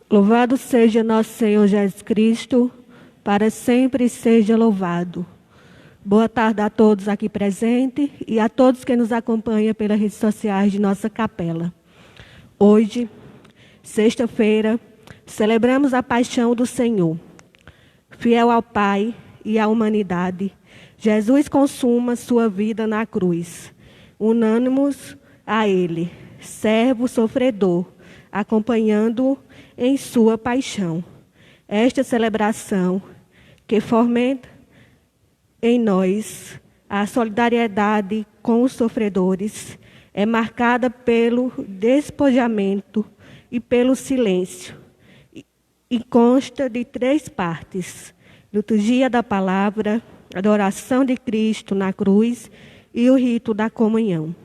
Louvado seja nosso Senhor Jesus Cristo, para sempre seja louvado. Boa tarde a todos aqui presentes e a todos que nos acompanham pelas redes sociais de nossa capela. Hoje, sexta-feira, celebramos a paixão do Senhor. Fiel ao Pai e à humanidade, Jesus consuma sua vida na cruz. Unânimos a Ele, servo sofredor, acompanhando-o em sua paixão. Esta celebração que fomenta em nós a solidariedade com os sofredores é marcada pelo despojamento e pelo silêncio e consta de 3 partes: liturgia da palavra, adoração de Cristo na cruz e o rito da comunhão.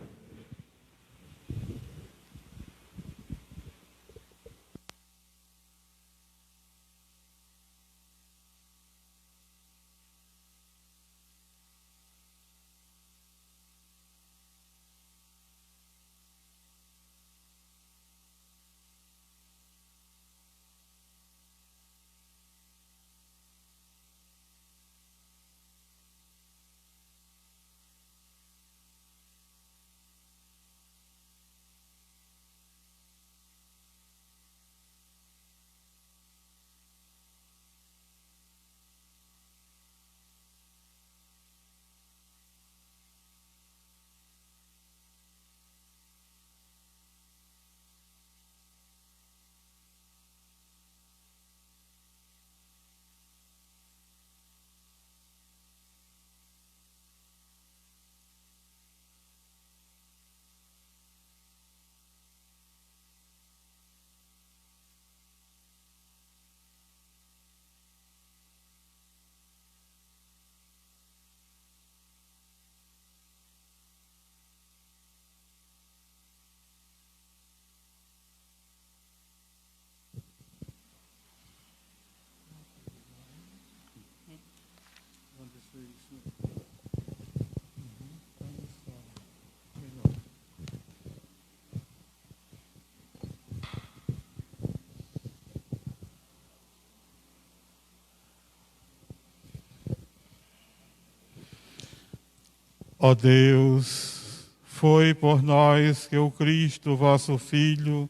Ó Deus, foi por nós que o Cristo, vosso Filho,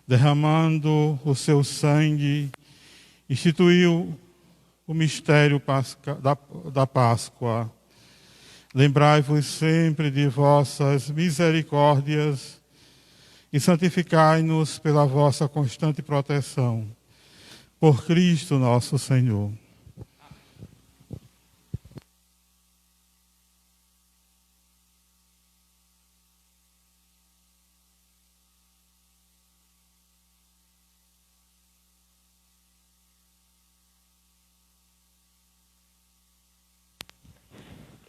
derramando o seu sangue, instituiu o mistério da Páscoa. Lembrai-vos sempre de vossas misericórdias e santificai-nos pela vossa constante proteção. Por Cristo nosso Senhor.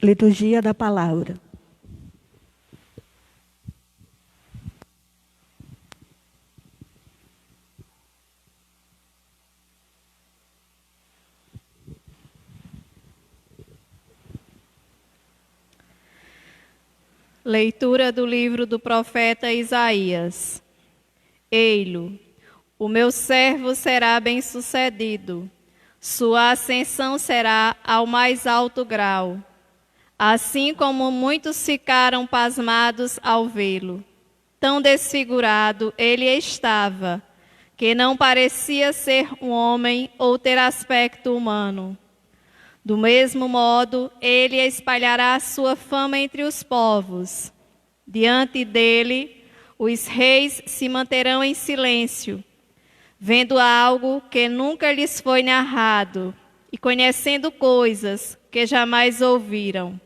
Liturgia da palavra. Leitura do livro do profeta Isaías. Ei-lo, o meu servo será bem-sucedido, sua ascensão será ao mais alto grau. Assim como muitos ficaram pasmados ao vê-lo. Tão desfigurado ele estava, que não parecia ser um homem ou ter aspecto humano. Do mesmo modo, ele espalhará sua fama entre os povos. Diante dele, os reis se manterão em silêncio, vendo algo que nunca lhes foi narrado e conhecendo coisas que jamais ouviram.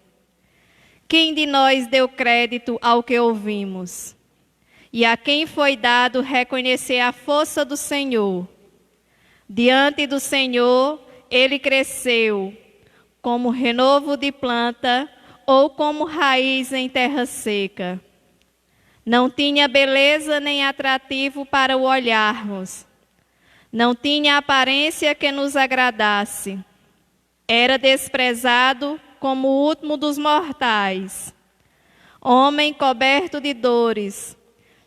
Quem de nós deu crédito ao que ouvimos? E a quem foi dado reconhecer a força do Senhor? Diante do Senhor, ele cresceu, como renovo de planta ou como raiz em terra seca. Não tinha beleza nem atrativo para o olharmos. Não tinha aparência que nos agradasse. Era desprezado como o último dos mortais. Homem coberto de dores,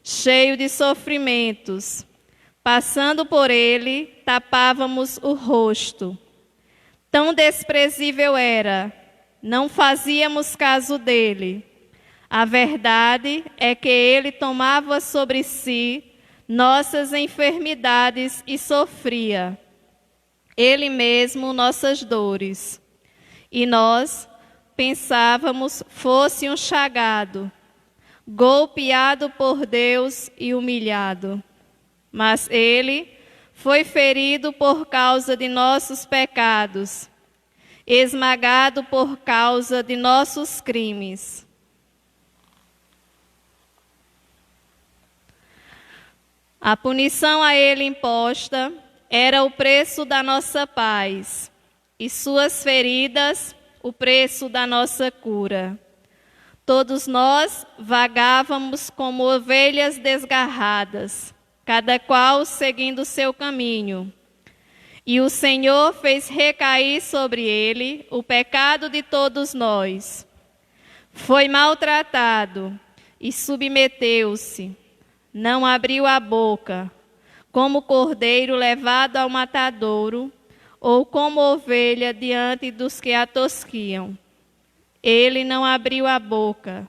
cheio de sofrimentos, Passando por ele, tapávamos o rosto. Tão desprezível era, não fazíamos caso dele. A verdade é que ele tomava sobre si nossas enfermidades e sofria, ele mesmo, nossas dores. E nós pensávamos fosse um chagado, golpeado por Deus e humilhado. Mas ele foi ferido por causa de nossos pecados, esmagado por causa de nossos crimes. A punição a ele imposta era o preço da nossa paz, e suas feridas, o preço da nossa cura. Todos nós vagávamos como ovelhas desgarradas, cada qual seguindo seu caminho. E o Senhor fez recair sobre ele o pecado de todos nós. Foi maltratado e submeteu-se, não abriu a boca, como cordeiro levado ao matadouro, ou como ovelha diante dos que a tosquiam. Ele não abriu a boca,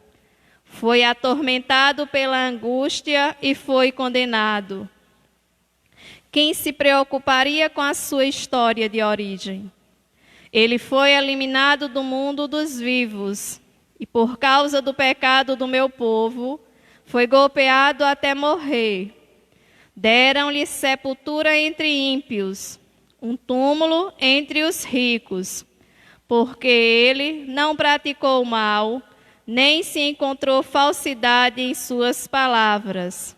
foi atormentado pela angústia e foi condenado. Quem se preocuparia com a sua história de origem? Ele foi eliminado do mundo dos vivos, e por causa do pecado do meu povo, foi golpeado até morrer. Deram-lhe sepultura entre ímpios, um túmulo entre os ricos, porque ele não praticou mal, nem se encontrou falsidade em suas palavras.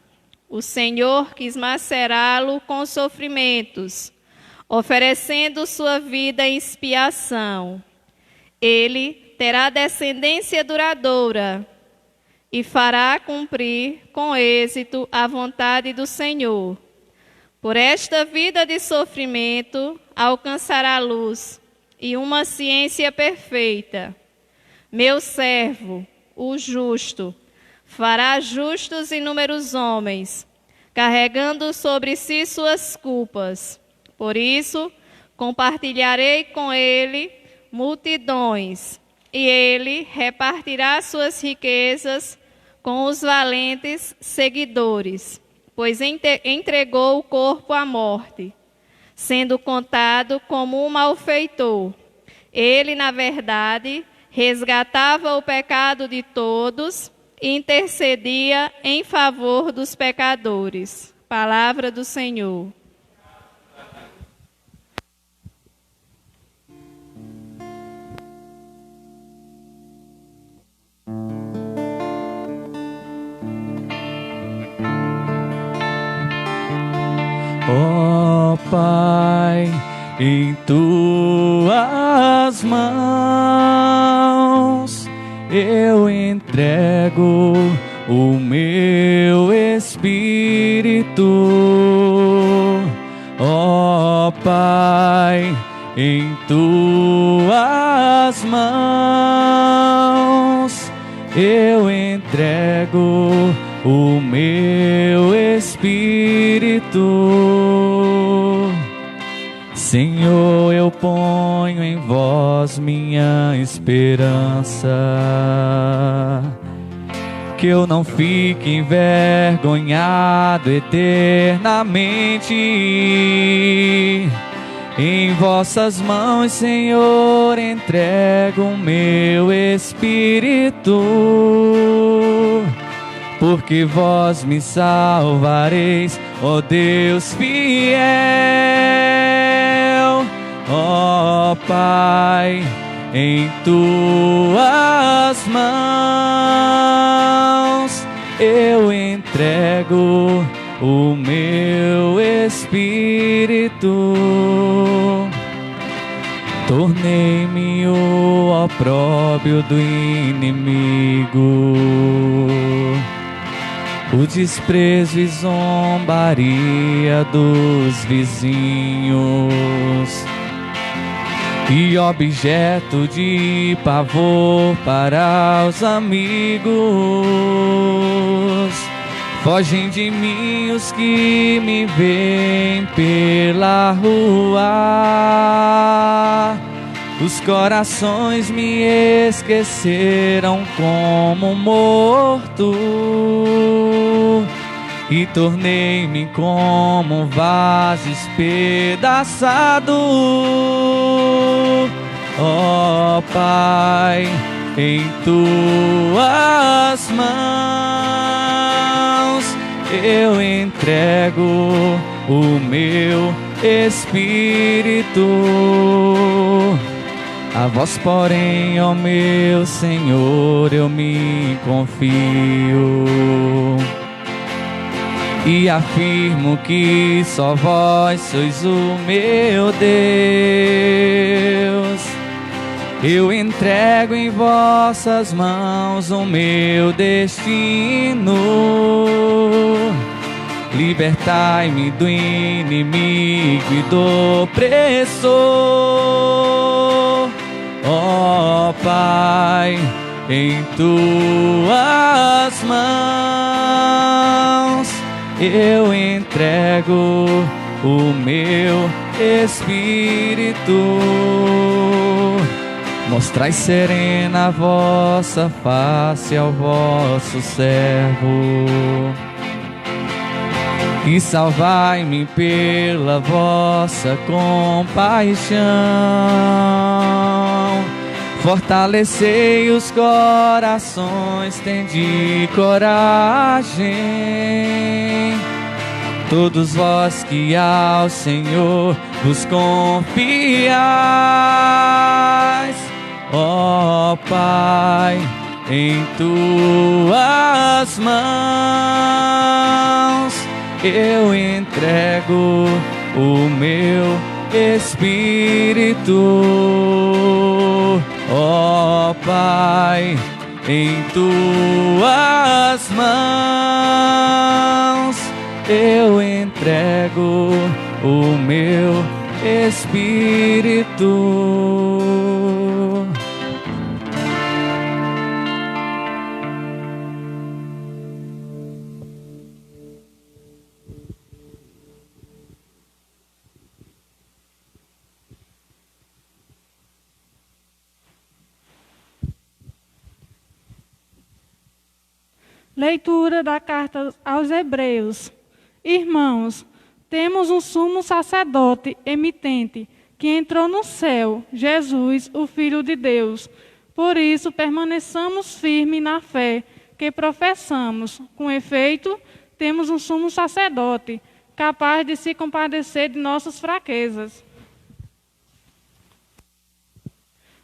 O Senhor quis macerá-lo com sofrimentos, oferecendo sua vida em expiação. Ele terá descendência duradoura e fará cumprir com êxito a vontade do Senhor. Por esta vida de sofrimento alcançará luz e uma ciência perfeita. Meu servo, o justo, fará justos inúmeros homens, carregando sobre si suas culpas. Por isso, compartilharei com ele multidões, e ele repartirá suas riquezas com os valentes seguidores, pois entregou o corpo à morte, sendo contado como um malfeitor. Ele, na verdade, resgatava o pecado de todos e intercedia em favor dos pecadores. Palavra do Senhor. Ó Pai, em tuas mãos eu entrego o meu espírito. Ó Pai, em tuas mãos eu entrego o meu espírito. Senhor, eu ponho em vós minha esperança, que eu não fique envergonhado eternamente. Em vossas mãos, Senhor, entrego o meu espírito, porque vós me salvareis, ó Deus fiel. Ó Pai, em tuas mãos eu entrego o meu espírito. Tornei-me o opróbrio do inimigo, o desprezo e zombaria dos vizinhos, e objeto de pavor para os amigos. Fogem de mim os que me veem pela rua. Os corações me esqueceram como morto, e tornei-me como um vaso espedaçado. Ó Pai, em tuas mãos eu entrego o meu espírito. A vós, porém, ó meu Senhor, eu me confio e afirmo que só vós sois o meu Deus. Eu entrego em vossas mãos o meu destino. Libertai-me do inimigo e do opressor. Ó Pai, em tuas mãos eu entrego o meu espírito. Mostrai serena a vossa face ao vosso servo, e salvai-me pela vossa compaixão. Fortalecei os corações, tende coragem, todos vós que ao Senhor vos confiais. Ó Pai, em tuas mãos eu entrego o meu espírito. Ó Pai, em tuas mãos eu entrego o meu espírito. Leitura da carta aos Hebreus. Irmãos, temos um sumo sacerdote emitente que entrou no céu, Jesus, o Filho de Deus. Por isso, permaneçamos firmes na fé que professamos. Com efeito, temos um sumo sacerdote capaz de se compadecer de nossas fraquezas.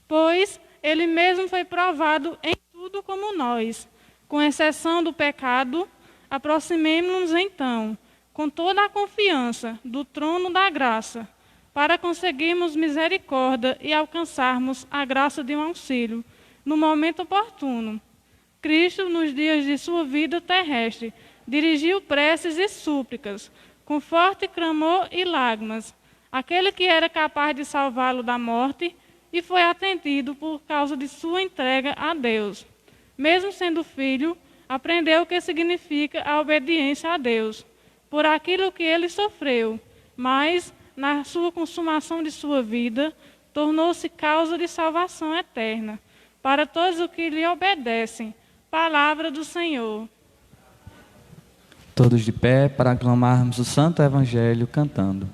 Pois ele mesmo foi provado em tudo como nós. Com exceção do pecado, aproximemo-nos então, com toda a confiança, do trono da graça, para conseguirmos misericórdia e alcançarmos a graça de um auxílio, no momento oportuno. Cristo, nos dias de sua vida terrestre, dirigiu preces e súplicas, com forte clamor e lágrimas, aquele que era capaz de salvá-lo da morte, e foi atendido por causa de sua entrega a Deus. Mesmo sendo filho, aprendeu o que significa a obediência a Deus, por aquilo que ele sofreu, mas, na sua consumação de sua vida, tornou-se causa de salvação eterna, para todos os que lhe obedecem. Palavra do Senhor. Todos de pé para aclamarmos o Santo Evangelho cantando.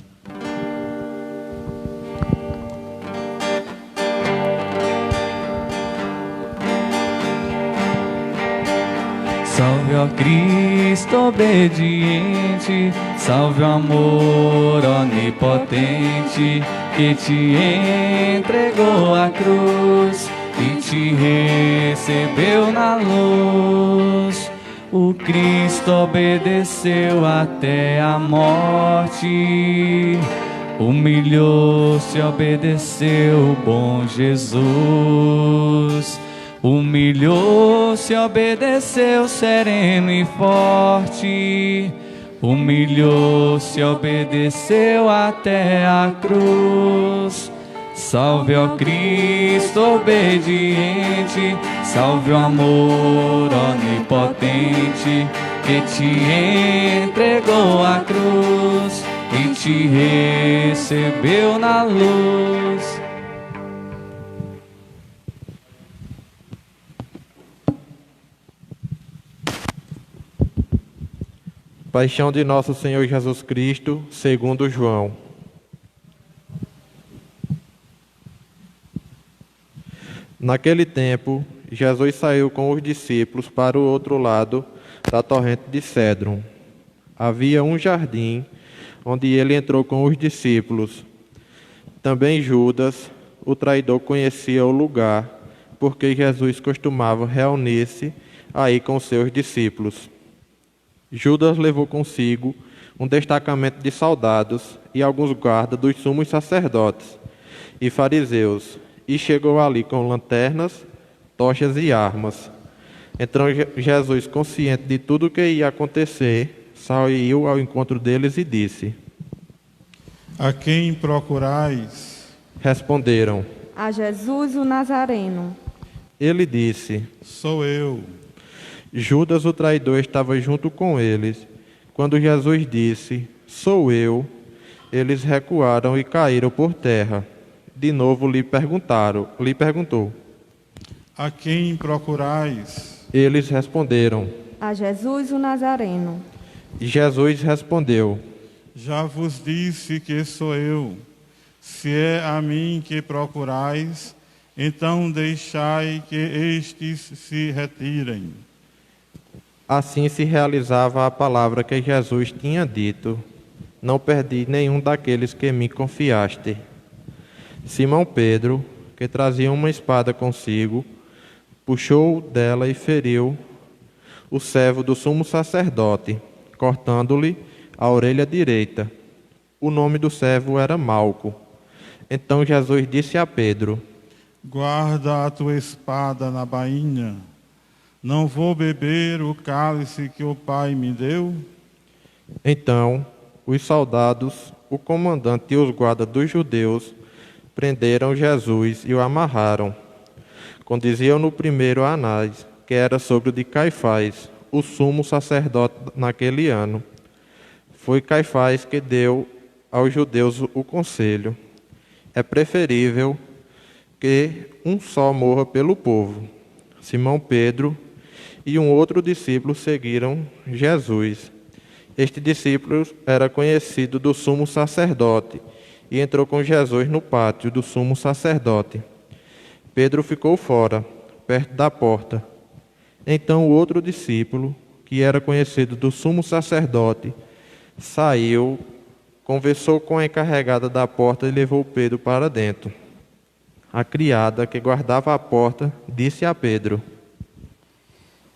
Salve, ó Cristo obediente, salve o amor onipotente, que te entregou a cruz e te recebeu na luz. O Cristo obedeceu até a morte, humilhou-se, obedeceu o bom Jesus. Humilhou-se, obedeceu sereno e forte. Humilhou-se, obedeceu até a cruz. Salve, ó Cristo obediente, salve o amor onipotente, que te entregou a cruz e te recebeu na luz. Paixão de nosso Senhor Jesus Cristo, segundo João. Naquele tempo, Jesus saiu com os discípulos para o outro lado da torrente de Cédron. Havia um jardim onde ele entrou com os discípulos. Também Judas, o traidor, conhecia o lugar, porque Jesus costumava reunir-se aí com seus discípulos. Judas levou consigo um destacamento de soldados e alguns guardas dos sumos sacerdotes e fariseus, e chegou ali com lanternas, tochas e armas. Então Jesus, consciente de tudo o que ia acontecer, saiu ao encontro deles e disse: A quem procurais? Responderam: A Jesus o Nazareno. Ele disse: Sou eu. Judas, o traidor, estava junto com eles. Quando Jesus disse: Sou eu, eles recuaram e caíram por terra. De novo lhe perguntou: A quem procurais? Eles responderam: A Jesus o Nazareno. E Jesus respondeu: Já vos disse que sou eu. Se é a mim que procurais, então deixai que estes se retirem. Assim se realizava a palavra que Jesus tinha dito: Não perdi nenhum daqueles que me confiaste. Simão Pedro, que trazia uma espada consigo, puxou dela e feriu o servo do sumo sacerdote, cortando-lhe a orelha direita. O nome do servo era Malco. Então Jesus disse a Pedro: Guarda a tua espada na bainha. Não vou beber o cálice que o Pai me deu? Então os soldados, o comandante e os guardas dos judeus prenderam Jesus e o amarraram. Conduziam-no primeiro a Anás, que era sogro de Caifás, o sumo sacerdote naquele ano. Foi Caifás que deu aos judeus o conselho: é preferível que um só morra pelo povo. Simão Pedro e um outro discípulo seguiram Jesus. Este discípulo era conhecido do sumo sacerdote e entrou com Jesus no pátio do sumo sacerdote. Pedro ficou fora, perto da porta. Então o outro discípulo, que era conhecido do sumo sacerdote, saiu, conversou com a encarregada da porta e levou Pedro para dentro. A criada que guardava a porta disse a Pedro: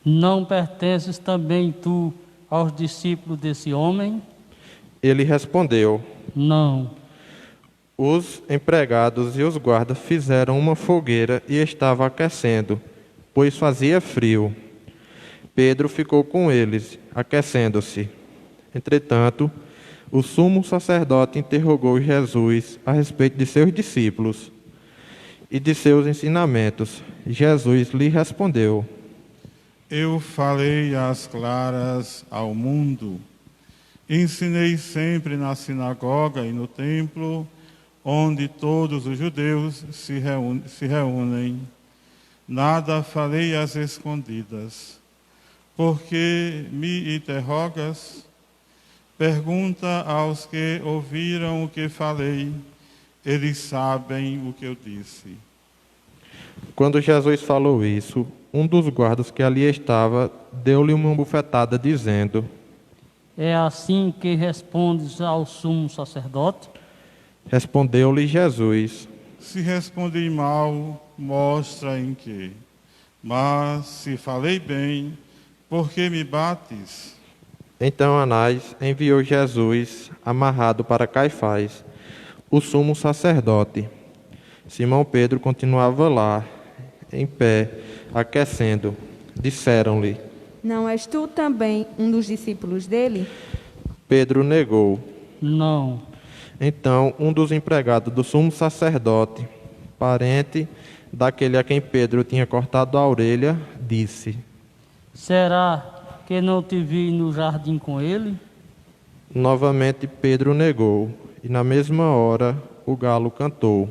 Não pertences também tu aos discípulos desse homem? Ele respondeu: Não. Os empregados e os guardas fizeram uma fogueira e estava aquecendo, pois fazia frio. Pedro ficou com eles, aquecendo-se. Entretanto, o sumo sacerdote interrogou Jesus a respeito de seus discípulos e de seus ensinamentos. Jesus lhe respondeu: Eu falei às claras ao mundo. Ensinei sempre na sinagoga e no templo, onde todos os judeus se reúnem. Nada falei às escondidas. Por que me interrogas? Pergunta aos que ouviram o que falei. Eles sabem o que eu disse. Quando Jesus falou isso, um dos guardas que ali estava deu-lhe uma bufetada, dizendo: É assim que respondes ao sumo sacerdote? Respondeu-lhe Jesus: Se respondi mal, mostra em que. Mas se falei bem, por que me bates? Então Anás enviou Jesus amarrado para Caifás, o sumo sacerdote. Simão Pedro continuava lá, em pé, aquecendo. Disseram-lhe: Não és tu também um dos discípulos dele? Pedro negou. Não. Então um dos empregados do sumo sacerdote, parente daquele a quem Pedro tinha cortado a orelha, disse: Será que não te vi no jardim com ele? Novamente Pedro negou, e na mesma hora o galo cantou.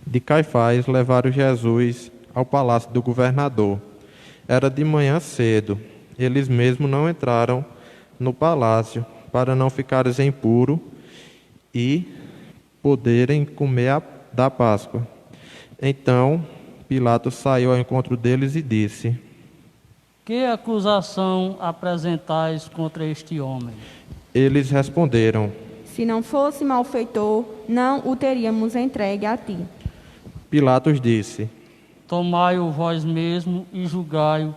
De Caifás levaram Jesus ao palácio do governador. Era de manhã cedo. Eles mesmos não entraram no palácio para não ficares impuro e poderem comer da Páscoa. Então Pilatos saiu ao encontro deles e disse: Que acusação apresentais contra este homem? Eles responderam: Se não fosse malfeitor, não o teríamos entregue a ti. Pilatos disse: Tomai-o vós mesmo e julgai-o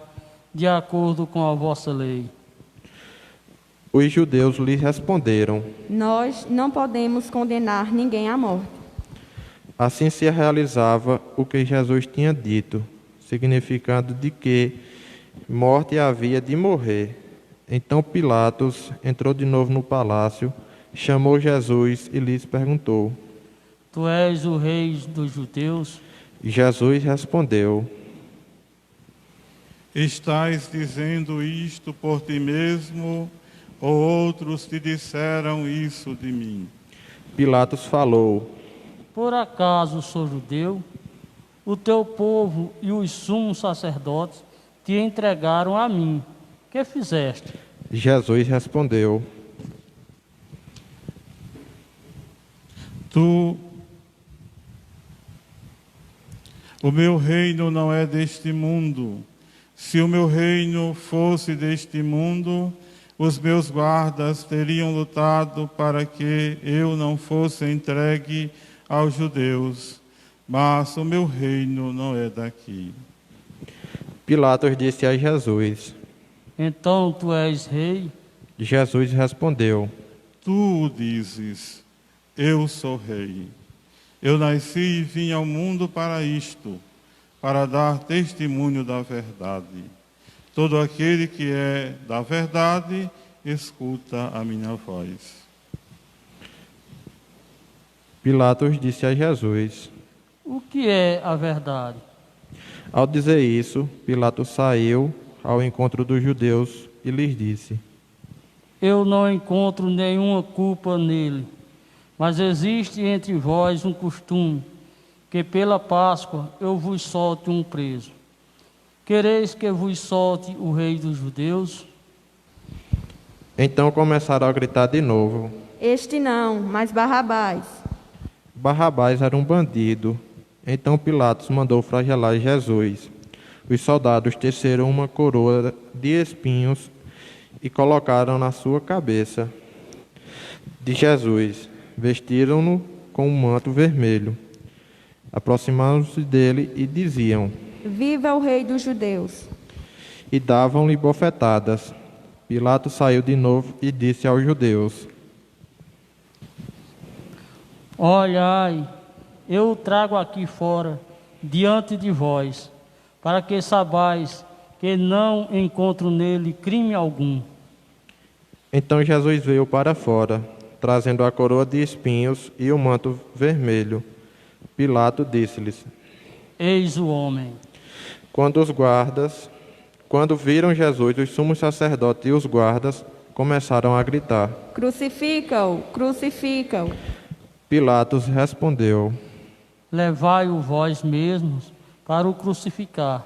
de acordo com a vossa lei. Os judeus lhe responderam: Nós não podemos condenar ninguém à morte. Assim se realizava o que Jesus tinha dito, significando de que morte havia de morrer. Então Pilatos entrou de novo no palácio, chamou Jesus e lhes perguntou: Tu és o rei dos judeus? Jesus respondeu: Estás dizendo isto por ti mesmo, ou outros te disseram isso de mim? Pilatos falou: Por acaso sou judeu? O teu povo e os sumos sacerdotes te entregaram a mim. Que fizeste? Jesus respondeu: O meu reino não é deste mundo. Se o meu reino fosse deste mundo, os meus guardas teriam lutado para que eu não fosse entregue aos judeus. Mas o meu reino não é daqui. Pilatos disse a Jesus: Então tu és rei? Jesus respondeu: Tu o dizes, eu sou rei. Eu nasci e vim ao mundo para isto, para dar testemunho da verdade. Todo aquele que é da verdade, escuta a minha voz. Pilatos disse a Jesus: O que é a verdade? Ao dizer isso, Pilatos saiu ao encontro dos judeus e lhes disse: Eu não encontro nenhuma culpa nele, mas existe entre vós um costume, que pela Páscoa eu vos solte um preso. Quereis que vos solte o rei dos judeus? Então começaram a gritar de novo. Este não, mas Barrabás. Barrabás era um bandido. Então Pilatos mandou flagelar Jesus. Os soldados teceram uma coroa de espinhos e colocaram na sua cabeça de Jesus. Vestiram-no com um manto vermelho. Aproximaram-se dele e diziam: Viva o rei dos judeus! E davam-lhe bofetadas. Pilatos saiu de novo e disse aos judeus: Olhai, eu o trago aqui fora, diante de vós, para que saibais que não encontro nele crime algum. Então Jesus veio para fora, trazendo a coroa de espinhos e o manto vermelho. Pilatos disse-lhes: Eis o homem. Quando viram Jesus, os sumos sacerdotes e os guardas começaram a gritar: Crucifica-o! Crucifica-o! Pilatos respondeu: Levai-o vós mesmos para o crucificar,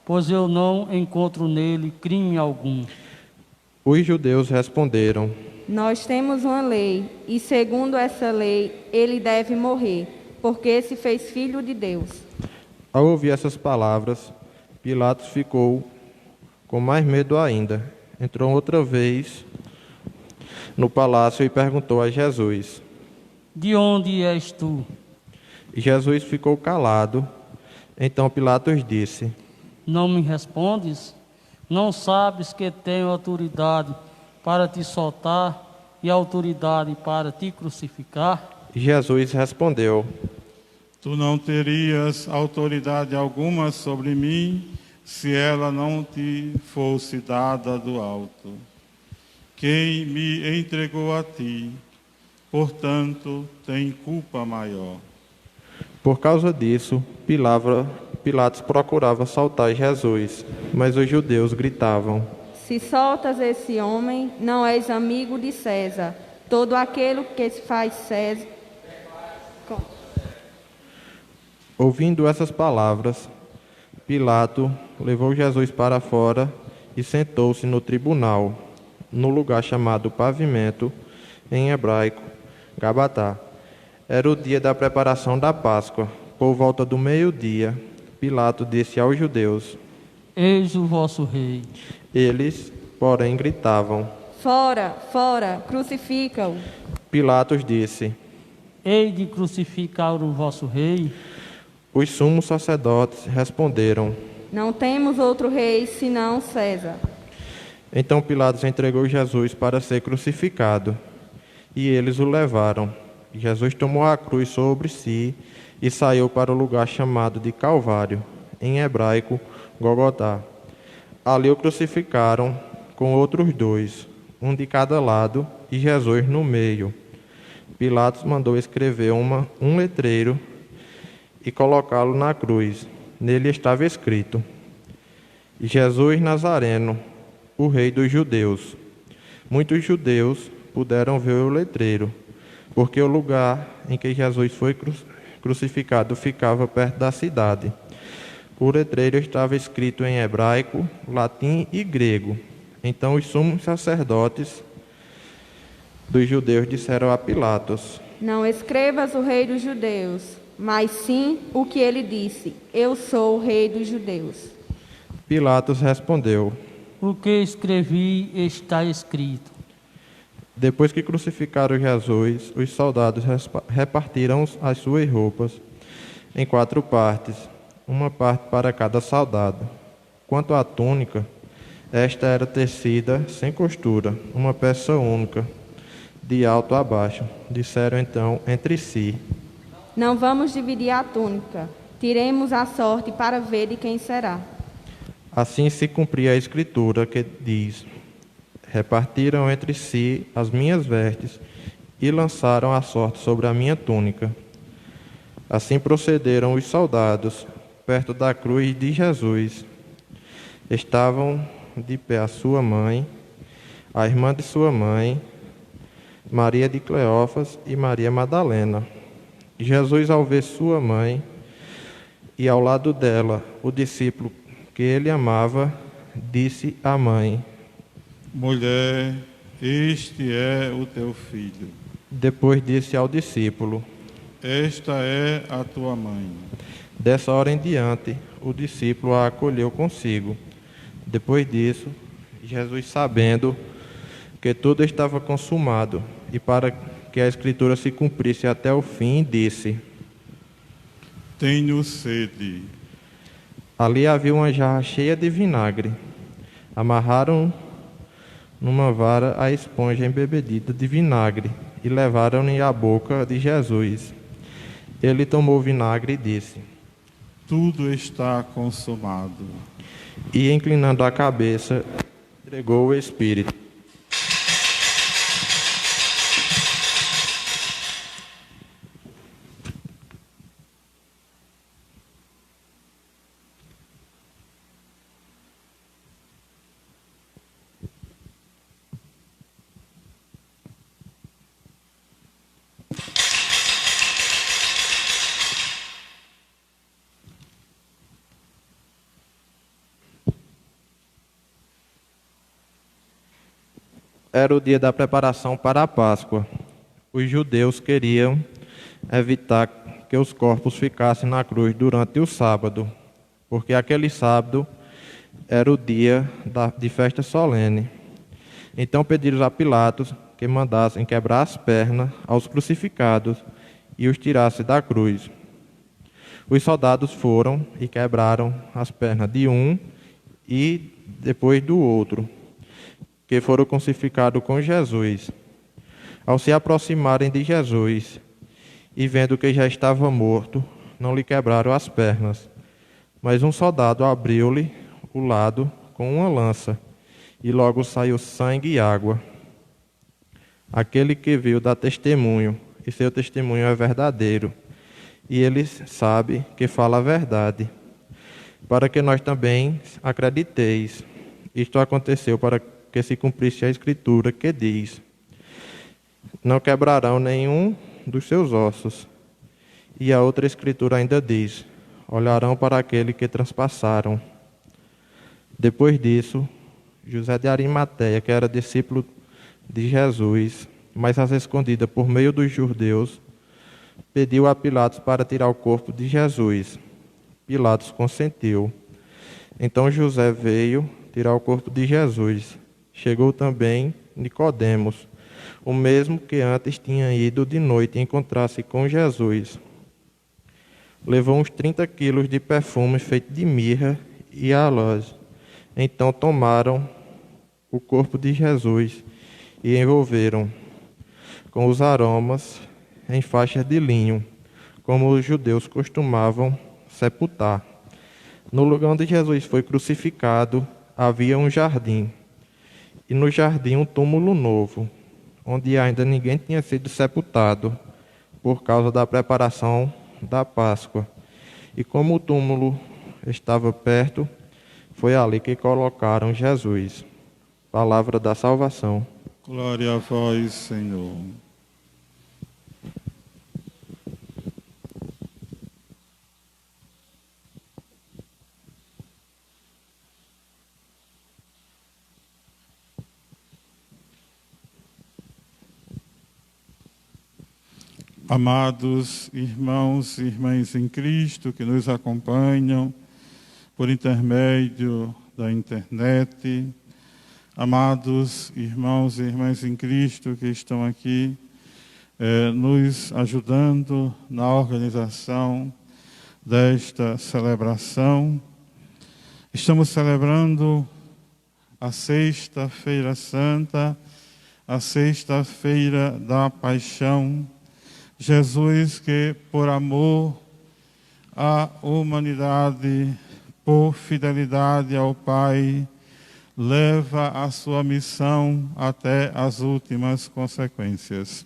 pois eu não encontro nele crime algum. Os judeus responderam: Nós temos uma lei, e segundo essa lei, ele deve morrer, porque se fez filho de Deus. Ao ouvir essas palavras, Pilatos ficou com mais medo ainda. Entrou outra vez no palácio e perguntou a Jesus: De onde és tu? Jesus ficou calado. Então Pilatos disse: Não me respondes? Não sabes que tenho autoridade para te soltar e autoridade para te crucificar? Jesus respondeu: Tu não terias autoridade alguma sobre mim, se ela não te fosse dada do alto. Quem me entregou a ti, portanto, tem culpa maior. Por causa disso, Pilatos procurava soltar Jesus, mas os judeus gritavam: se soltas esse homem, não és amigo de César. Todo aquele que se faz César... Ouvindo essas palavras, Pilato levou Jesus para fora e sentou-se no tribunal, no lugar chamado Pavimento, em hebraico, Gabatá. Era o dia da preparação da Páscoa. Por volta do meio-dia, Pilato disse aos judeus: Eis o vosso rei. Eles, porém, gritavam: Fora, fora, crucifica-o. Pilatos disse: Hei de crucificar o vosso rei? Os sumos sacerdotes responderam: Não temos outro rei senão César. Então Pilatos entregou Jesus para ser crucificado, e eles o levaram. Jesus tomou a cruz sobre si e saiu para o lugar chamado de Calvário, em hebraico, Gogotá. Ali o crucificaram com outros dois, um de cada lado e Jesus no meio. Pilatos mandou escrever um letreiro e colocá-lo na cruz. Nele estava escrito: Jesus Nazareno, o Rei dos Judeus. Muitos judeus puderam ver o letreiro, porque o lugar em que Jesus foi crucificado ficava perto da cidade. O letreiro estava escrito em hebraico, latim e grego. Então os sumos sacerdotes dos judeus disseram a Pilatos: Não escrevas o Rei dos Judeus, mas sim o que ele disse: Eu sou o Rei dos Judeus. Pilatos respondeu: O que escrevi está escrito. Depois que crucificaram Jesus, os soldados repartiram as suas roupas em 4 partes, uma parte para cada soldado. Quanto à túnica, esta era tecida sem costura, uma peça única, de alto a baixo. Disseram então entre si: Não vamos dividir a túnica. Tiremos a sorte para ver de quem será. Assim se cumpria a escritura que diz: Repartiram entre si as minhas vestes e lançaram a sorte sobre a minha túnica. Assim procederam os soldados perto da cruz de Jesus. Estavam de pé a sua mãe, a irmã de sua mãe, Maria de Cleófas e Maria Madalena. Jesus, ao ver sua mãe e ao lado dela o discípulo que ele amava, disse à mãe: Mulher, este é o teu filho. Depois disse ao discípulo: Esta é a tua mãe. Dessa hora em diante, o discípulo a acolheu consigo. Depois disso, Jesus, sabendo que tudo estava consumado, e para que a Escritura se cumprisse até o fim, disse: Tenho sede. Ali havia uma jarra cheia de vinagre. Amarraram numa vara a esponja embebedida de vinagre e levaram-lhe à boca de Jesus. Ele tomou o vinagre e disse: Tudo está consumado. E, inclinando a cabeça, entregou o Espírito. Era o dia da preparação para a Páscoa. Os judeus queriam evitar que os corpos ficassem na cruz durante o sábado, porque aquele sábado era o dia de festa solene. Então pediram a Pilatos que mandassem quebrar as pernas aos crucificados e os tirassem da cruz. Os soldados foram e quebraram as pernas de um e depois do outro, que foram crucificados com Jesus. Ao se aproximarem de Jesus e vendo que já estava morto, não lhe quebraram as pernas. Mas um soldado abriu-lhe o lado com uma lança, e logo saiu sangue e água. Aquele que viu dá testemunho, e seu testemunho é verdadeiro, e ele sabe que fala a verdade, para que nós também acrediteis. Isto aconteceu para que se cumprisse a Escritura, que diz: não quebrarão nenhum dos seus ossos. E a outra Escritura ainda diz: olharão para aquele que transpassaram. Depois disso, José de Arimateia, que era discípulo de Jesus, mas às escondidas por meio dos judeus, pediu a Pilatos para tirar o corpo de Jesus. Pilatos consentiu. Então José veio tirar o corpo de Jesus. Chegou também Nicodemos, o mesmo que antes tinha ido de noite encontrar-se com Jesus. Levou uns 30 quilos de perfume feito de mirra e aloes. Então tomaram o corpo de Jesus e envolveram com os aromas em faixas de linho, como os judeus costumavam sepultar. No lugar onde Jesus foi crucificado havia um jardim, e no jardim um túmulo novo, onde ainda ninguém tinha sido sepultado, por causa da preparação da Páscoa. E como o túmulo estava perto, foi ali que colocaram Jesus. Palavra da salvação. Glória a vós, Senhor. Amados irmãos e irmãs em Cristo que nos acompanham por intermédio da internet, amados irmãos e irmãs em Cristo que estão aqui nos ajudando na organização desta celebração. Estamos celebrando a Sexta-feira Santa, a Sexta-feira da Paixão. Jesus que, por amor à humanidade, por fidelidade ao Pai, leva a sua missão até as últimas consequências.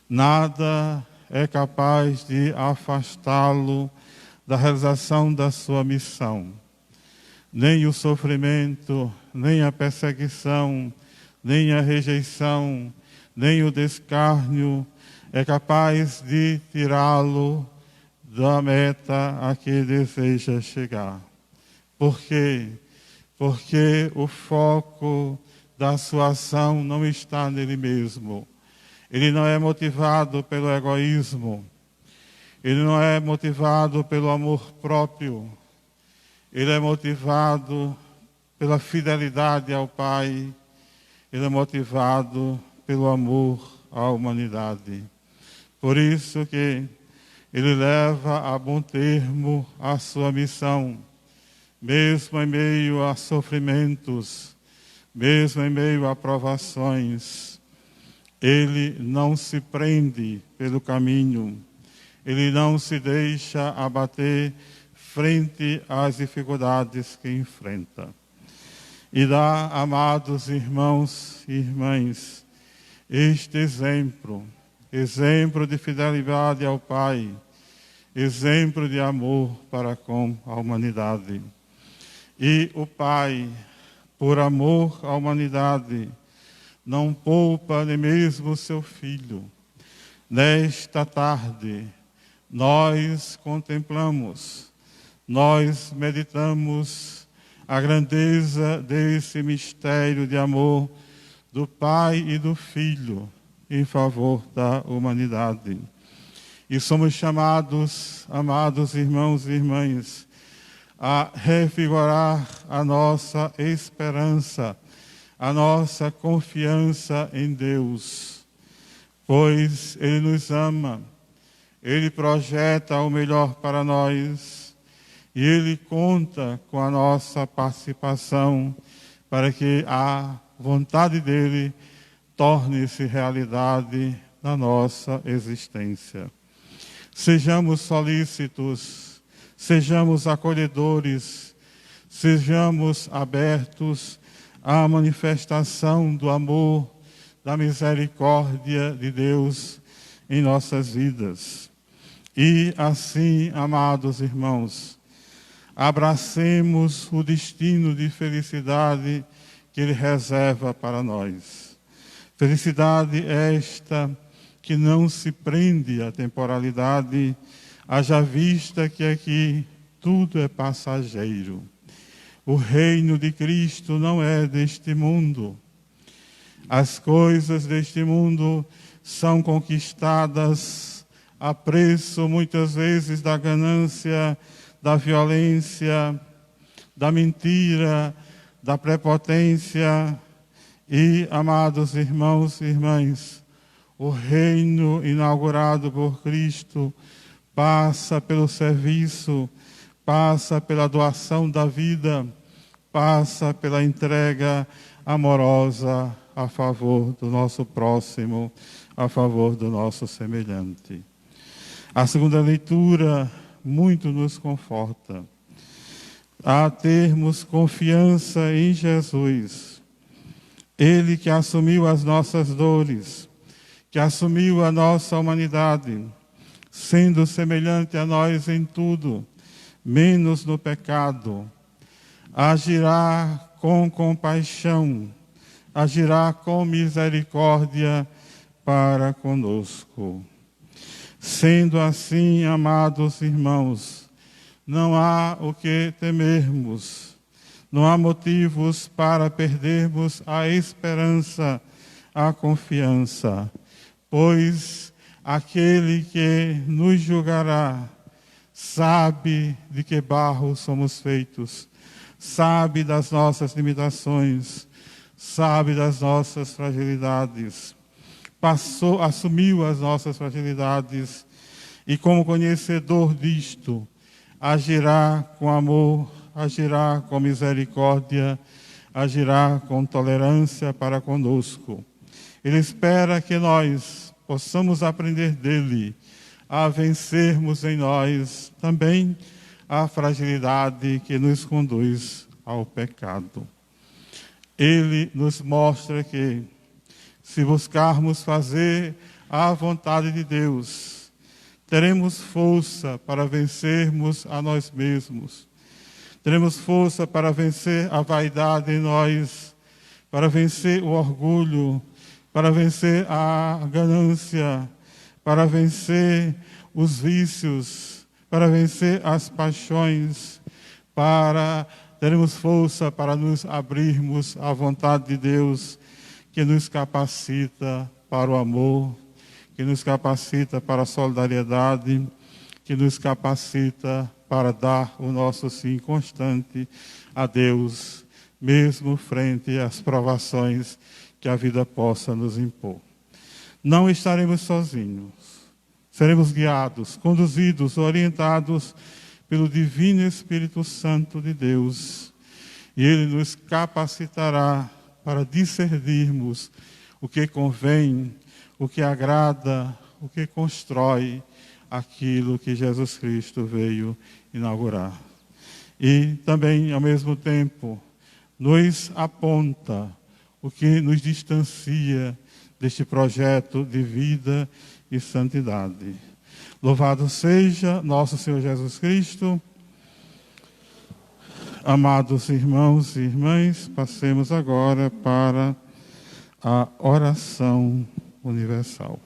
Nada é capaz de afastá-lo da realização da sua missão. Nem o sofrimento, nem a perseguição, nem a rejeição, nem o descárnio é capaz de tirá-lo da meta a que deseja chegar. Por quê? Porque o foco da sua ação não está nele mesmo. Ele não é motivado pelo egoísmo. Ele não é motivado pelo amor próprio. Ele é motivado pela fidelidade ao Pai. Ele é motivado pelo amor à humanidade. Por isso que ele leva a bom termo a sua missão, mesmo em meio a sofrimentos, mesmo em meio a provações. Ele não se prende pelo caminho, ele não se deixa abater frente às dificuldades que enfrenta. E dá, amados irmãos e irmãs, este exemplo de fidelidade ao Pai, exemplo de amor para com a humanidade. E o Pai, por amor à humanidade, não poupa nem mesmo o seu Filho. Nesta tarde, nós contemplamos, nós meditamos a grandeza desse mistério de amor do Pai e do Filho, em favor da humanidade. E somos chamados, amados irmãos e irmãs, a revigorar a nossa esperança, a nossa confiança em Deus, pois Ele nos ama, Ele projeta o melhor para nós e Ele conta com a nossa participação para que a vontade dEle torne-se realidade na nossa existência. Sejamos solícitos, sejamos acolhedores, sejamos abertos à manifestação do amor, da misericórdia de Deus em nossas vidas. E assim, amados irmãos, Abracemos o destino de felicidade que Ele reserva para nós. Felicidade esta que não se prende à temporalidade, haja vista que aqui tudo é passageiro. O reino de Cristo não é deste mundo. As coisas deste mundo são conquistadas a preço, muitas vezes, da ganância, da violência, da mentira, da prepotência. E, amados irmãos e irmãs, o reino inaugurado por Cristo passa pelo serviço, passa pela doação da vida, passa pela entrega amorosa a favor do nosso próximo, a favor do nosso semelhante. A segunda leitura muito nos conforta a termos confiança em Jesus. Ele que assumiu as nossas dores, que assumiu a nossa humanidade, sendo semelhante a nós em tudo, menos no pecado, agirá com compaixão, agirá com misericórdia para conosco. Sendo assim, amados irmãos, não há o que temermos, não há motivos para perdermos a esperança, a confiança, pois aquele que nos julgará sabe de que barro somos feitos, sabe das nossas limitações, sabe das nossas fragilidades, assumiu as nossas fragilidades e, como conhecedor disto, agirá com amor, agirá com misericórdia, agirá com tolerância para conosco. Ele espera que nós possamos aprender dele a vencermos em nós também a fragilidade que nos conduz ao pecado. Ele nos mostra que, se buscarmos fazer a vontade de Deus, teremos força para vencermos a nós mesmos. Teremos força para vencer a vaidade em nós, para vencer o orgulho, para vencer a ganância, para vencer os vícios, para vencer as paixões, teremos força para nos abrirmos à vontade de Deus, que nos capacita para o amor, que nos capacita para a solidariedade, que nos capacita para dar o nosso sim constante a Deus, mesmo frente às provações que a vida possa nos impor. Não estaremos sozinhos, seremos guiados, conduzidos, orientados pelo Divino Espírito Santo de Deus, e Ele nos capacitará para discernirmos o que convém, o que agrada, o que constrói aquilo que Jesus Cristo veio inaugurar. E também, ao mesmo tempo, nos aponta o que nos distancia deste projeto de vida e santidade. Louvado seja nosso Senhor Jesus Cristo. Amados irmãos e irmãs, passemos agora para a oração universal.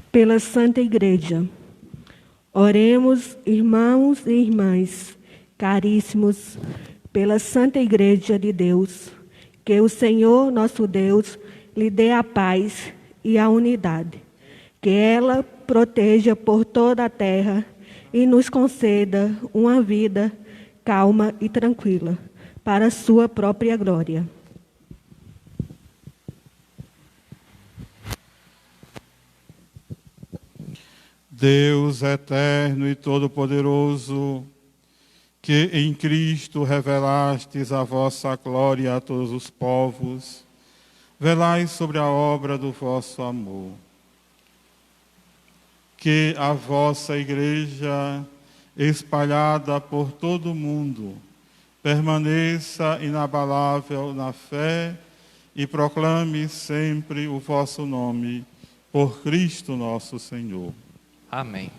Pela Santa Igreja, oremos, irmãos e irmãs, caríssimos, pela Santa Igreja de Deus, que o Senhor, nosso Deus, lhe dê a paz e a unidade, que ela proteja por toda a terra e nos conceda uma vida calma e tranquila, para a sua própria glória. Deus eterno e todo-poderoso, que em Cristo revelastes a vossa glória a todos os povos, velai sobre a obra do vosso amor. Que a vossa Igreja espalhada por todo o mundo, permaneça inabalável na fé e proclame sempre o vosso nome, por Cristo nosso Senhor. Amém.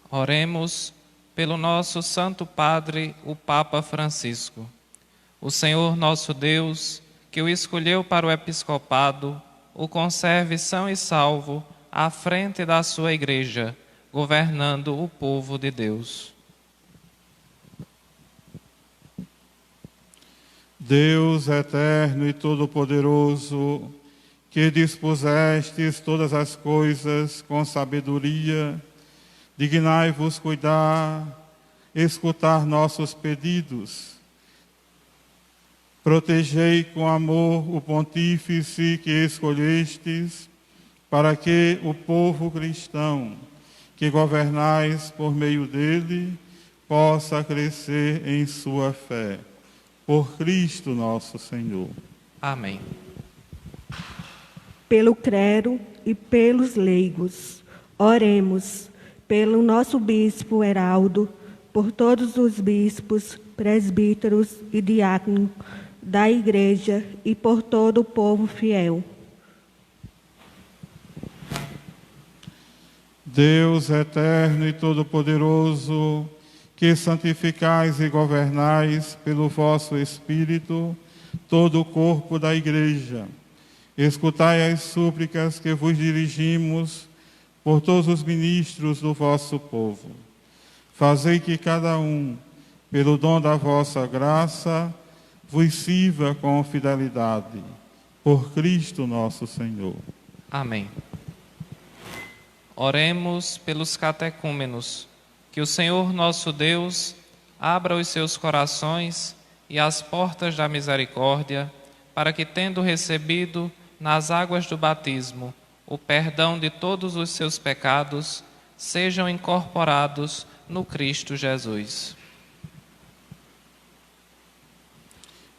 Oremos pelo nosso Santo Padre, o Papa Francisco. O Senhor nosso Deus, que o escolheu para o episcopado, o conserve são e salvo à frente da sua Igreja, governando o povo de Deus. Deus eterno e todo-poderoso, que dispusestes todas as coisas com sabedoria, dignai-vos cuidar, escutar nossos pedidos. Protegei com amor o pontífice que escolhestes, para que o povo cristão, que governais por meio dele, possa crescer em sua fé. Por Cristo nosso Senhor. Amém. Pelo clero e pelos leigos, oremos pelo nosso bispo Heraldo, por todos os bispos, presbíteros e diáconos da Igreja e por todo o povo fiel. Deus eterno e todo-poderoso, que santificais e governais pelo vosso Espírito todo o corpo da Igreja, escutai as súplicas que vos dirigimos por todos os ministros do vosso povo. Fazei que cada um, pelo dom da vossa graça, vos sirva com fidelidade. Por Cristo nosso Senhor. Amém. Oremos pelos catecúmenos, que o Senhor nosso Deus abra os seus corações e as portas da misericórdia, para que, tendo recebido nas águas do batismo o perdão de todos os seus pecados, sejam incorporados no Cristo Jesus.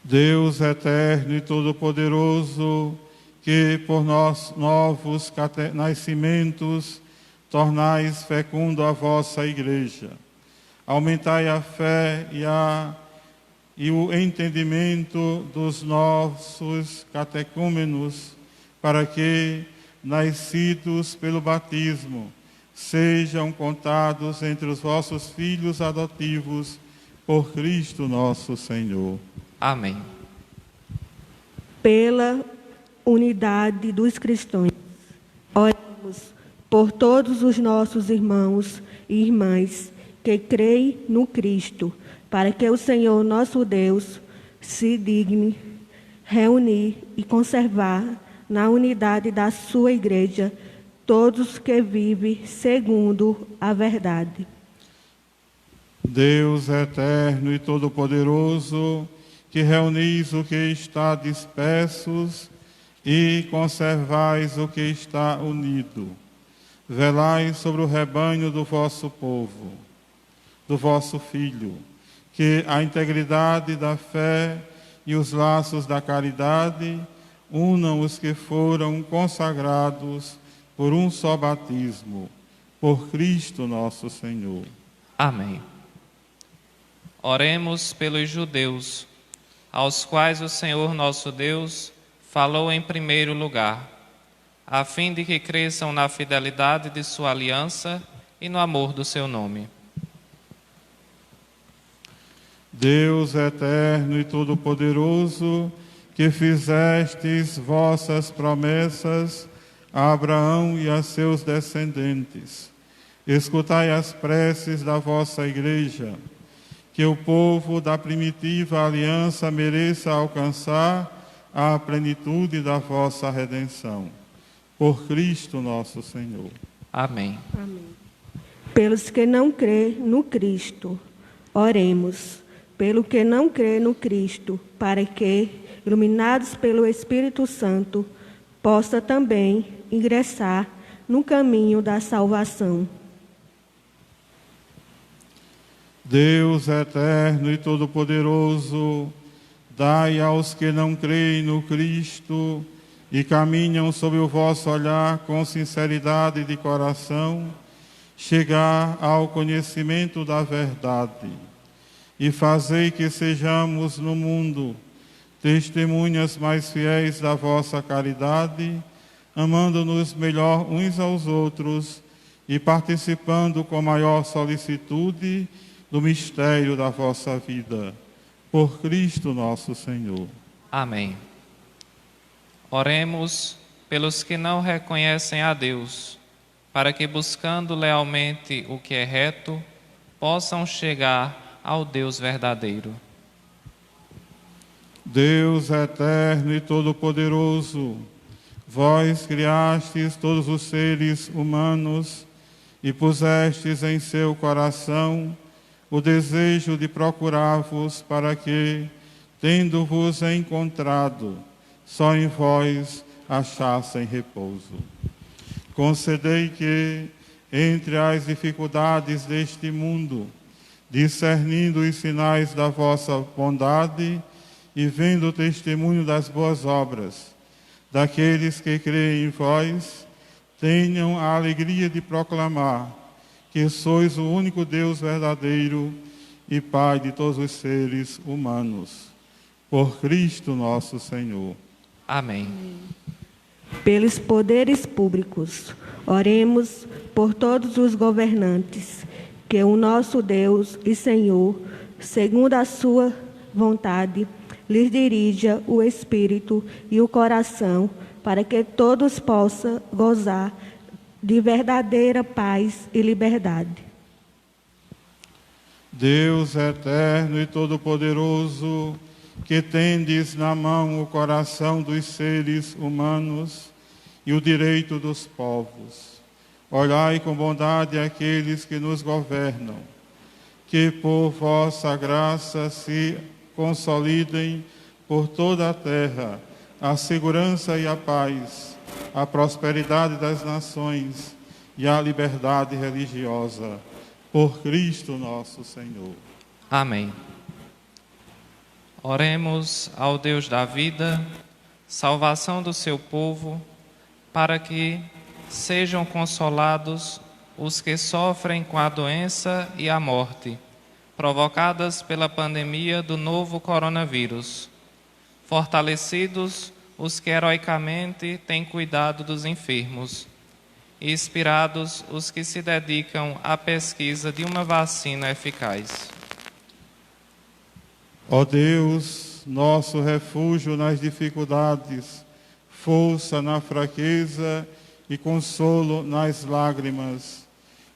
Deus eterno e todo-poderoso, que por nós novos nascimentos tornais fecundo a vossa Igreja, aumentai a fé e o entendimento dos nossos catecúmenos, para que, nascidos pelo batismo, sejam contados entre os vossos filhos adotivos, por Cristo nosso Senhor. Amém. Pela unidade dos cristãos, oremos por todos os nossos irmãos e irmãs que creem no Cristo, para que o Senhor nosso Deus se digne reunir e conservar na unidade da sua Igreja todos que vivem segundo a verdade. Deus eterno e todo-poderoso, que reunis o que está dispersos e conservais o que está unido. Velai sobre o rebanho do vosso povo, do vosso Filho, que a integridade da fé e os laços da caridade unam os que foram consagrados por um só batismo, por Cristo nosso Senhor. Amém. Oremos pelos judeus, aos quais o Senhor nosso Deus falou em primeiro lugar, a fim de que cresçam na fidelidade de sua aliança e no amor do seu nome. Deus eterno e todo-poderoso, que fizestes vossas promessas a Abraão e a seus descendentes, escutai as preces da vossa Igreja, que o povo da primitiva aliança mereça alcançar a plenitude da vossa redenção. Por Cristo nosso Senhor. Amém. Amém. Pelos que não crêem no Cristo, oremos. Pelo que não crê no Cristo, para que, iluminados pelo Espírito Santo, possa também ingressar no caminho da salvação. Deus eterno e todo-poderoso, dai aos que não creem no Cristo e caminham sob o vosso olhar com sinceridade de coração, chegar ao conhecimento da verdade e fazei que sejamos no mundo testemunhas mais fiéis da vossa caridade, amando-nos melhor uns aos outros e participando com maior solicitude do mistério da vossa vida. Por Cristo nosso Senhor. Amém. Oremos pelos que não reconhecem a Deus, para que, buscando lealmente o que é reto, possam chegar ao Deus verdadeiro. Deus eterno e todo-poderoso, vós criastes todos os seres humanos e pusestes em seu coração o desejo de procurar-vos para que, tendo-vos encontrado, só em vós achassem repouso. Concedei que, entre as dificuldades deste mundo, discernindo os sinais da vossa bondade e vendo o testemunho das boas obras daqueles que creem em vós, tenham a alegria de proclamar que sois o único Deus verdadeiro e Pai de todos os seres humanos. Por Cristo nosso Senhor. Amém. Pelos poderes públicos, oremos por todos os governantes, que o nosso Deus e Senhor, segundo a sua vontade, lhes dirija o espírito e o coração, para que todos possam gozar de verdadeira paz e liberdade. Deus eterno e todo-poderoso, que tendes na mão o coração dos seres humanos e o direito dos povos, olhai com bondade aqueles que nos governam, que por vossa graça se consolidem por toda a terra a segurança e a paz, a prosperidade das nações e a liberdade religiosa. Por Cristo nosso Senhor. Amém. Oremos ao Deus da vida, salvação do seu povo, para que sejam consolados os que sofrem com a doença e a morte, provocadas pela pandemia do novo coronavírus. Fortalecidos os que heroicamente têm cuidado dos enfermos, e inspirados os que se dedicam à pesquisa de uma vacina eficaz. Ó Deus, nosso refúgio nas dificuldades, força na fraqueza e consolo nas lágrimas,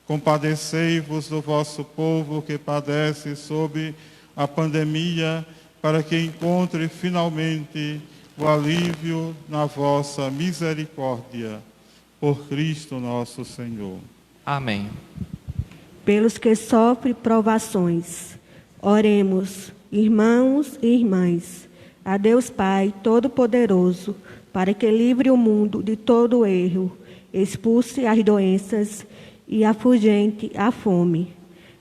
compadecei-vos do vosso povo que padece sob a pandemia, para que encontre finalmente o alívio na vossa misericórdia. Por Cristo nosso Senhor. Amém. Pelos que sofrem provações, oremos, irmãos e irmãs, a Deus Pai Todo-Poderoso, para que livre o mundo de todo erro, expulse as doenças e afugente a fome,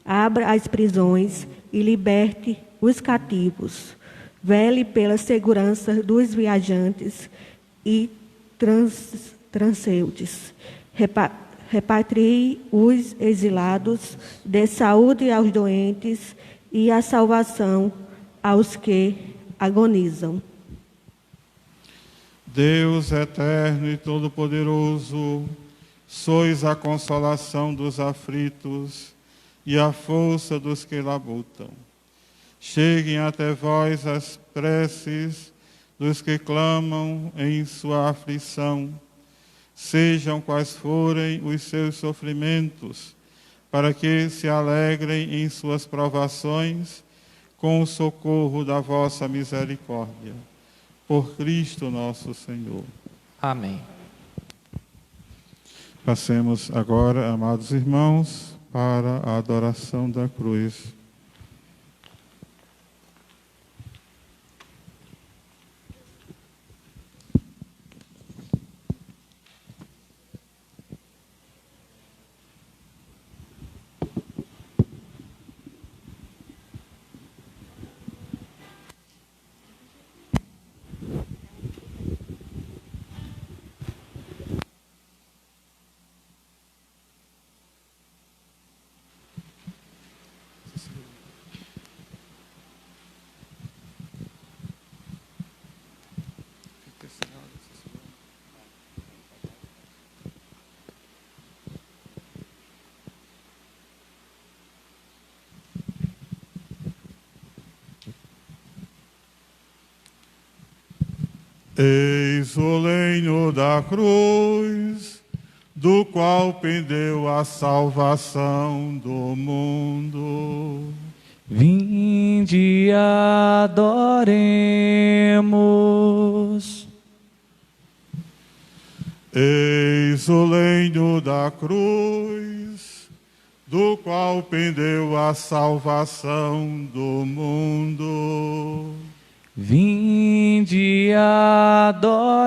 abra as prisões e liberte os cativos, vele pela segurança dos viajantes e transeuntes, repatrie os exilados, dê saúde aos doentes e a salvação aos que agonizam. Deus eterno e todo-poderoso, sois a consolação dos aflitos e a força dos que labutam. Cheguem até vós as preces dos que clamam em sua aflição, sejam quais forem os seus sofrimentos, para que se alegrem em suas provações com o socorro da vossa misericórdia. Por Cristo nosso Senhor. Amém. Passemos agora, amados irmãos, para a adoração da cruz. Eis o lenho da cruz, do qual pendeu a salvação do mundo. Vinde e adoremos. Eis o lenho da cruz, do qual pendeu a salvação do mundo. Vinde e adoremos.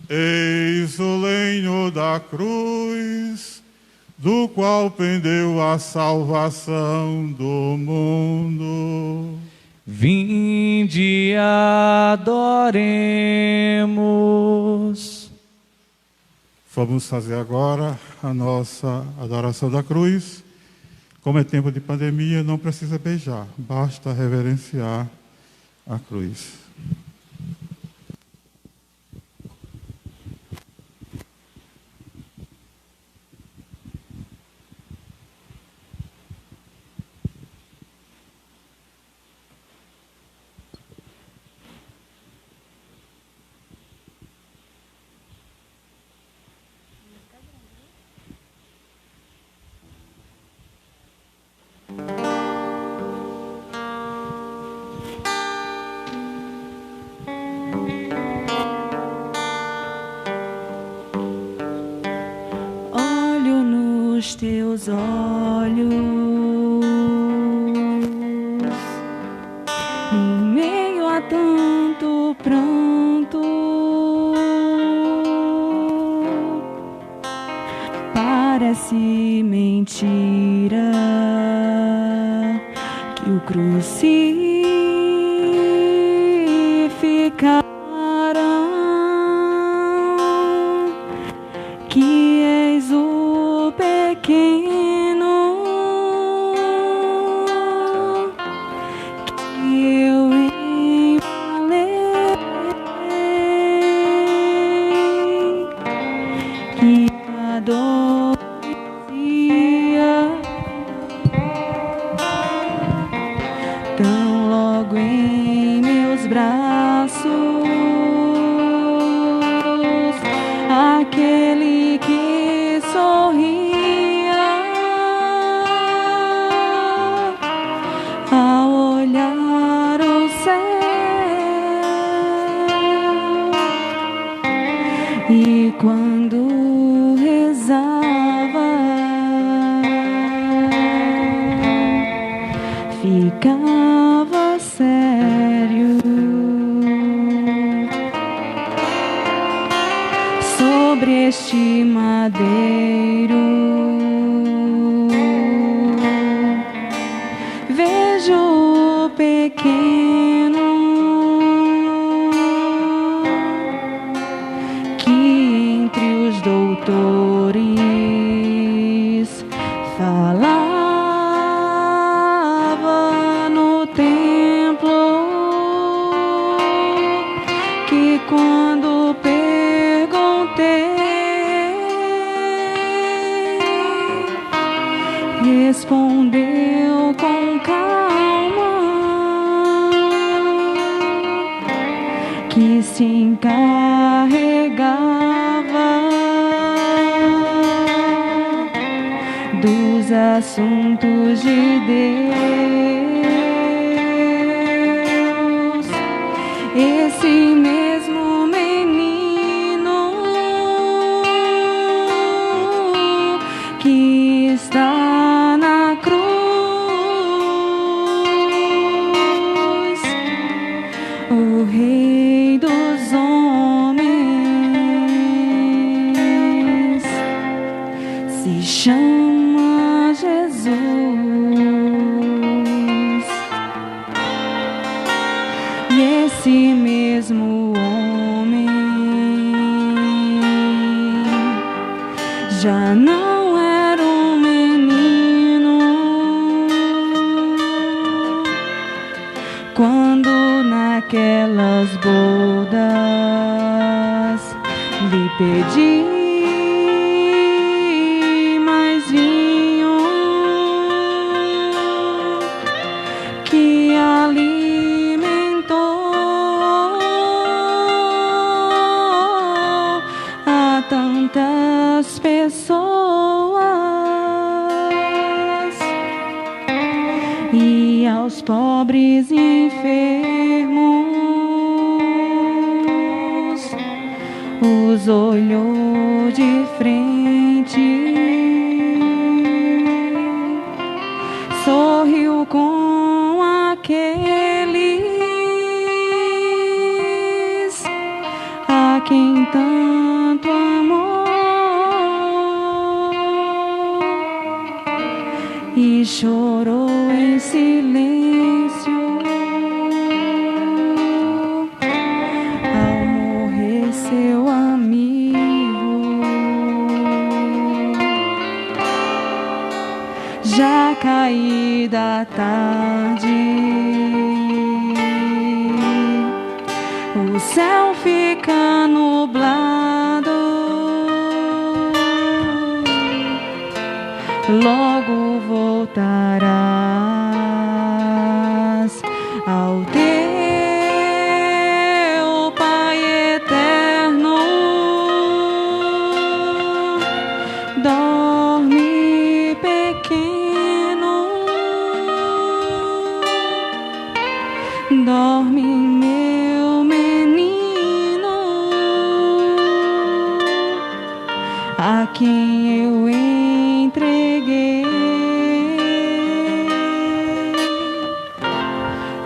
Eis o lenho da cruz, do qual pendeu a salvação do mundo. Vinde e adoremos. Vamos fazer agora a nossa adoração da cruz. Como é tempo de pandemia, não precisa beijar, basta reverenciar a cruz. Olho nos teus olhos, em meio a tanto pranto, parece mentira que o crucificaram, que és o pequeno que eu embalei, que adormecia tão logo em meus braços, aquele que sorria ao olhar o céu, e quando rezava ficava sério. Sobre este madeiro vejo o pequeno que entre os doutores falava no templo, que quando perguntei respondeu com calma que se encarregava dos assuntos de Deus. Esse mesmo menino que está na cruz, o Rei dos homens, se chama Jesus. E esse mesmo homem já não era um menino quando naquelas bodas lhe pedi mais vinho que alimentasse pobres e enfermos, os olhou de frente, sorriu com aqueles a quem tanto amou e chorou em silêncio ao morrer seu amigo. Já caída a tarde, o céu fica nublado, logo voltarás ao teu Pai eterno. Dorme, pequeno, dorme, meu menino, a quem eu entreguei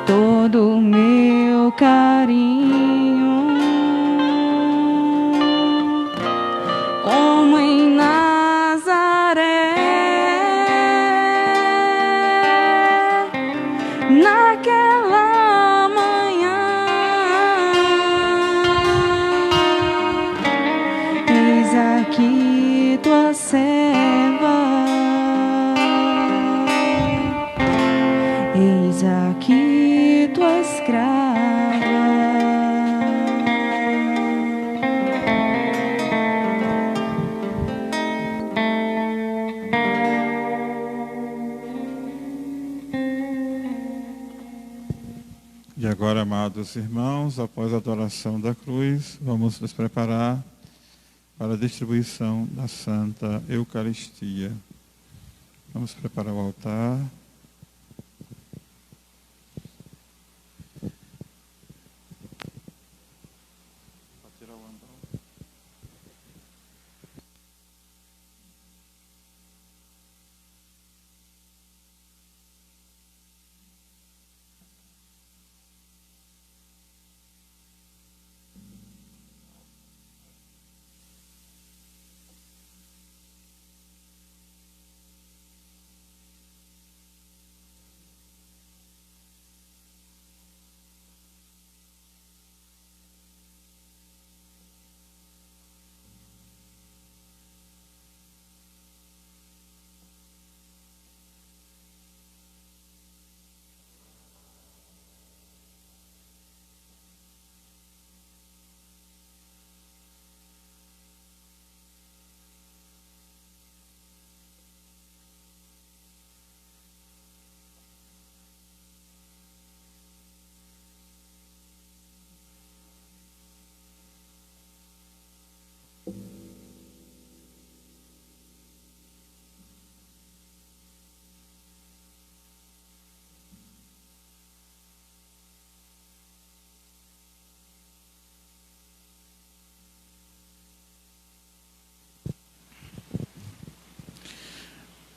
todo o meu carinho, como em Nazaré, naquela manhã. Eis aqui tua serva, eis aqui tua escrava. E agora, amados irmãos, após a adoração da cruz, vamos nos preparar para a distribuição da Santa Eucaristia. Vamos preparar o altar.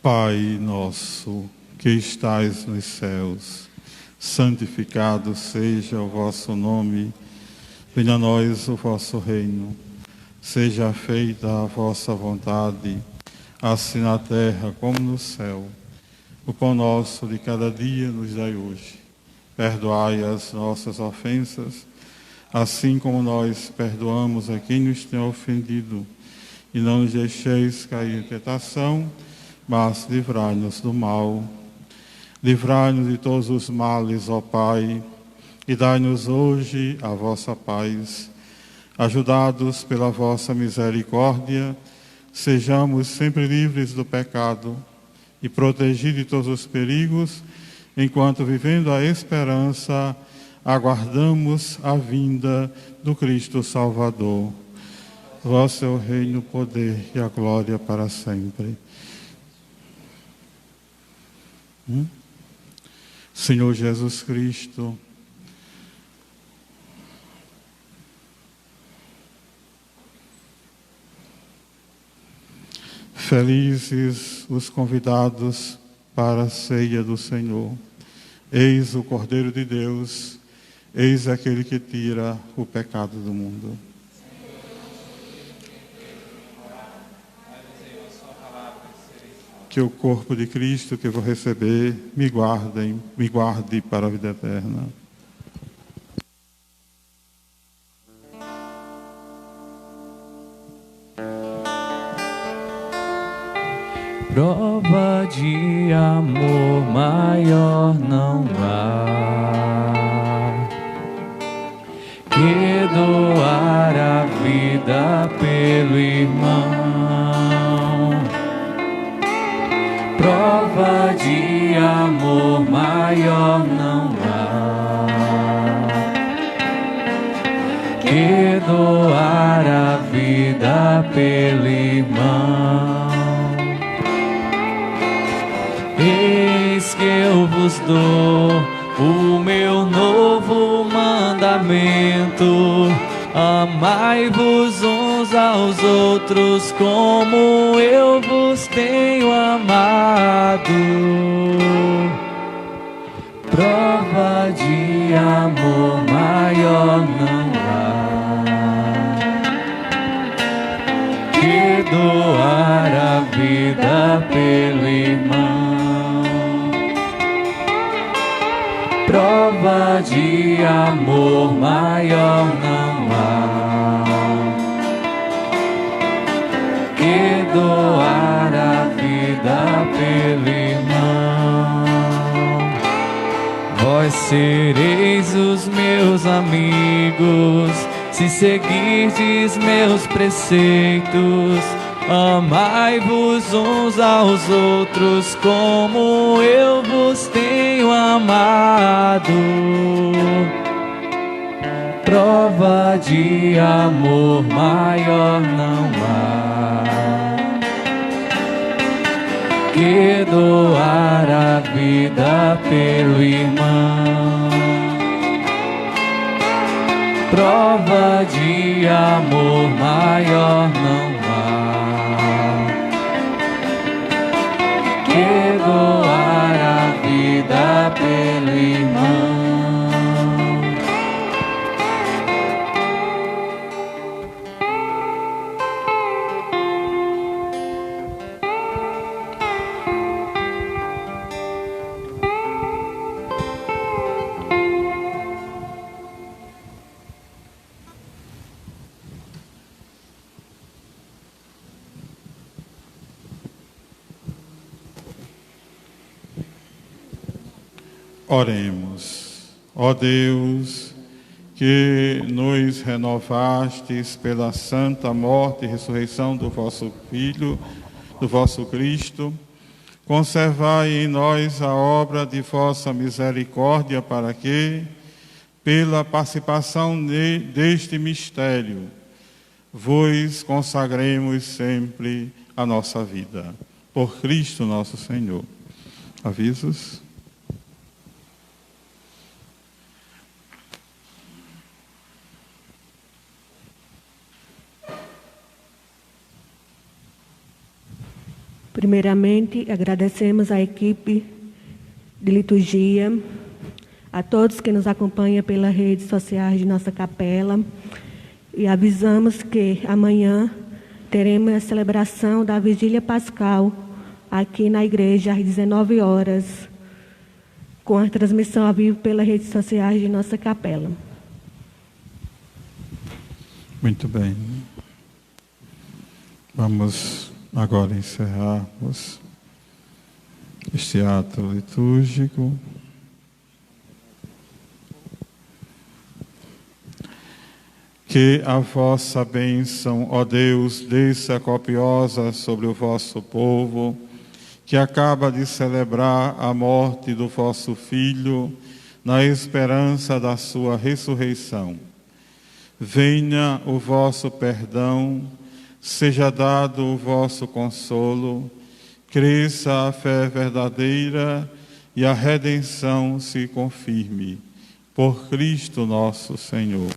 Pai nosso, que estais nos céus, santificado seja o vosso nome. Venha a nós o vosso reino. Seja feita a vossa vontade, assim na terra como no céu. O pão nosso de cada dia nos dai hoje. Perdoai as nossas ofensas, assim como nós perdoamos a quem nos tem ofendido. E não nos deixeis cair em tentação, mas livrai-nos do mal. Livrai-nos de todos os males, ó Pai, e dai-nos hoje a vossa paz. Ajudados pela vossa misericórdia, sejamos sempre livres do pecado e protegidos de todos os perigos, enquanto, vivendo a esperança, aguardamos a vinda do Cristo Salvador. Vosso é o reino, o poder e a glória para sempre. Senhor Jesus Cristo, felizes os convidados para a ceia do Senhor. Eis o Cordeiro de Deus, eis aquele que tira o pecado do mundo. Que o corpo de Cristo que eu vou receber me guarde para a vida eterna. Prova de amor maior não há que doar a vida pelo irmão. Prova de amor maior não há que doar a vida pelo irmão. Eis que eu vos dou o meu novo mandamento: amai-vos uns aos outros como eu vos tenho amado. Prova de amor maior não há que doar a vida pelo irmão. Prova de amor maior não há que doar a vida pelo irmão. Vós sereis os meus amigos se seguirdes meus preceitos. Amai-vos uns aos outros como eu vos tenho amado. Prova de amor maior não há que doar a vida pelo irmão. Prova de amor maior não há que doar a vida pelo irmão. Oremos. Ó Deus, que nos renovastes pela santa morte e ressurreição do vosso Filho, do vosso Cristo, conservai em nós a obra de vossa misericórdia para que, pela participação deste mistério, vos consagremos sempre a nossa vida. Por Cristo nosso Senhor. Avisos. Primeiramente, agradecemos à equipe de liturgia, a todos que nos acompanham pelas redes sociais de nossa capela, e avisamos que amanhã teremos a celebração da Vigília Pascal aqui na igreja às 19 horas, com a transmissão ao vivo pelas redes sociais de nossa capela. Muito bem. Vamos agora encerrarmos este ato litúrgico. Que a vossa bênção, ó Deus, desça copiosa sobre o vosso povo, que acaba de celebrar a morte do vosso Filho, na esperança da sua ressurreição. Venha o vosso perdão, seja dado o vosso consolo, cresça a fé verdadeira e a redenção se confirme. Por Cristo nosso Senhor.